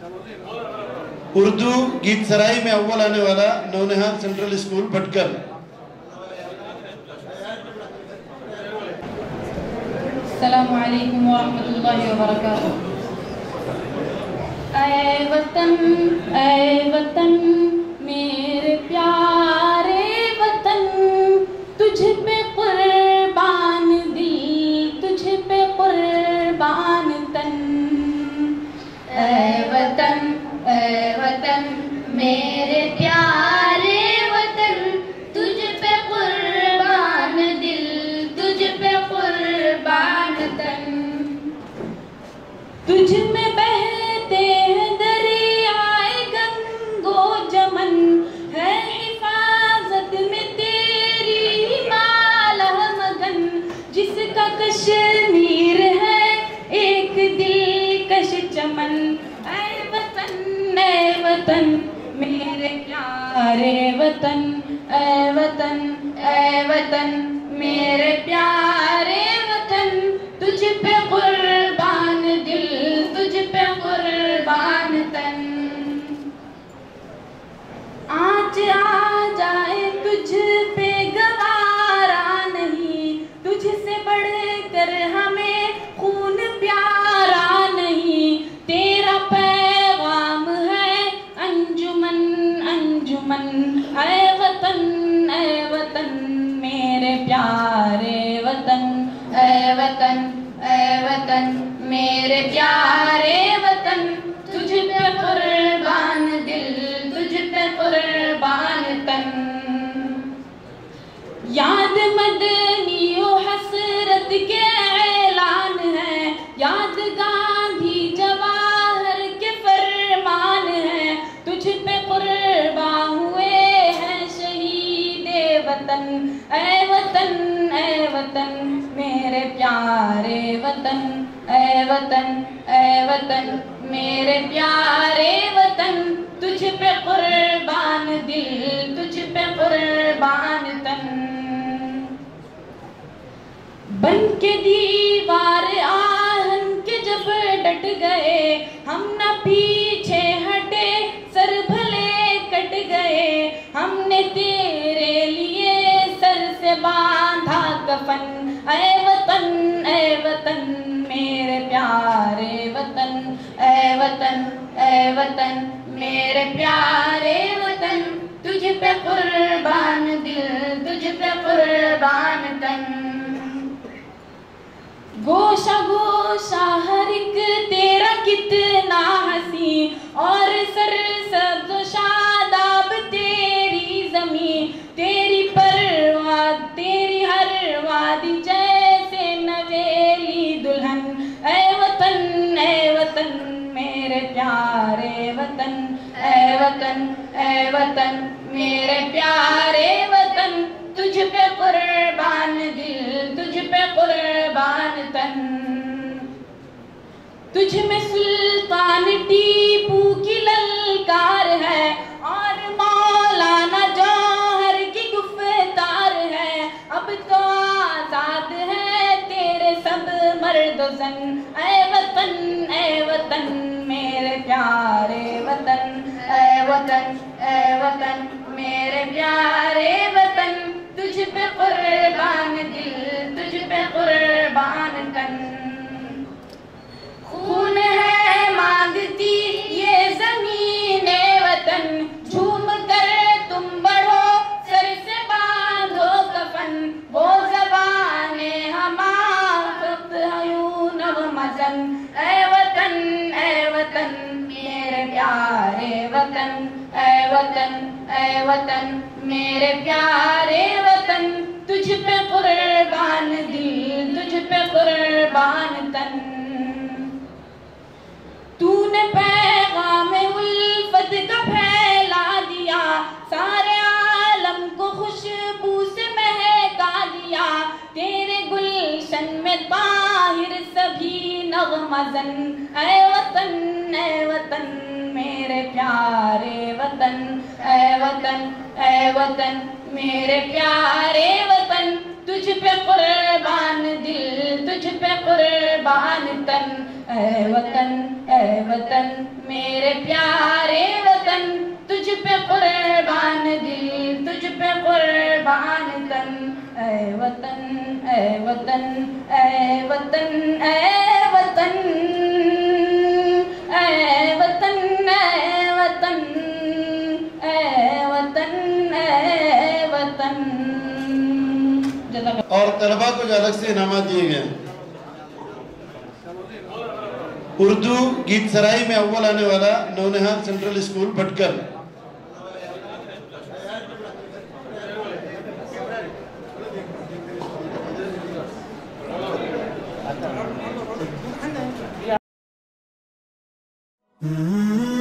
उर्दू गीत सराय में अव्वल आने वाला नौनिहाल सेंट्रल स्कूल भटकर। अस्सलामु अलैकुम व रहमतुल्लाहि व बरकातुहू। ऐ वतन मेरे प्यारे वतन, तुझ पे कुर्बान दिल, तुझ पे कुर्बान तन। ऐ वतन मेरे प्यारे वतन, तुझ पे कुर्बान दिल, तुझ पे कुर्बान तन। तुझ में बहते हैं दरियाए गंगो जमन, है हिफाजत में तेरी माला मगन। जिसका कश्मीर है एक दिलकश चमन। ऐ वतन मेरे प्यारे वतन, ऐ वतन मेरे प्यारे वतन, तुझ पे कुर्बान दिल, तुझ पे कुर्बान तन। आँच आ जाए तुझ पे गवारा नहीं, तुझसे बढ़कर हमें खून प्यारा नहीं। तेरा पैगाम है अंजुमन अंजुमन। ऐ वतन मेरे प्यारे वतन, ऐ वतन मेरे प्यारे वतन, तुझ पे कुर्बान दिल, तुझ पे कुर्बान तन। याद मदनियो हसरत के ऐलान है, याद गांधी जवाहर के फरमान है। तुझ पे कुर्बान हुए हैं शहीदे वतन। ऐ वतन मेरे प्यारे वतन, ऐ वतन मेरे प्यारे वतन, तुझ पे कुर्बान दिल, तुझ पे कुर्बान तन। बन के दीवार आहन के जब डट गए, हम न पीछे हटे, सर भले कट गए। हमने तेरे लिए सर से बांधा कफन। ऐ वतन मेरे प्यारे वतन, ऐ वतन मेरे प्यारे वतन, तुझ पे कुर्बान दिल, तुझ पे कुर्बान तन। गोशा गोशा हर एक तेरा कितना हंसी, और सरसब्ज़ शादाब तेरी जमी। तेरी परवाह तेरी हर वादी जैसे नवेली दुल्हन। ऐ वतन मेरे प्यारे वतन, ऐ वतन मेरे प्यारे वतन, तुझ पे कुर्बान दिल, तुझ पे कुर्बान तन। तुझ में सुल्तान टीपू की ललकार है, और मौलाना जौहर की गुफ्तार है। अब तो आजाद है तेरे सब मर्द ज़न। ऐ वतन मेरे प्यारे वतन, ऐ वतन मेरे प्यारे वतन, तुझ पे कुर्बान दिल, तुझ पे कुर्बान तन। खून है मांगती ये ज़मीने वतन, झूम कर तुम बढ़ो, सर से बांधो कफन। वो ज़बाने हमायूं नव मजन। ऐ वतन मेरे प्यारे वतन, ऐ वतन मेरे प्यारे वतन, तुझ पे कुर्बान दिल, तुझ पे कुर्बान तन। तूने पैगाम उल्फत का फैला दिया, सारे आलम को खुशबू से महका दिया। तेरे गुलशन में ताहिर सभी नगमज़न। ऐ वतन मेरे प्यारे वतन, ऐ वतन मेरे प्यारे वतन, तुझ पे कुर्बान दिल, तुझ पे कुर्बान तन। ऐ वतन मेरे प्यारे वतन, तुझ पे कुर्बान दिल, तुझ पे कुर्बान तन। ऐ वतन ऐ वतन ऐ वतन ऐ वतन ऐ वतन ऐ वतन ऐ वतन ऐ वतन। और तलबा को जो अलग से इनामात दिए गए। उर्दू गीत सराई में अव्वल आने वाला नौनिहाल सेंट्रल स्कूल भटकल। Mm-hmm.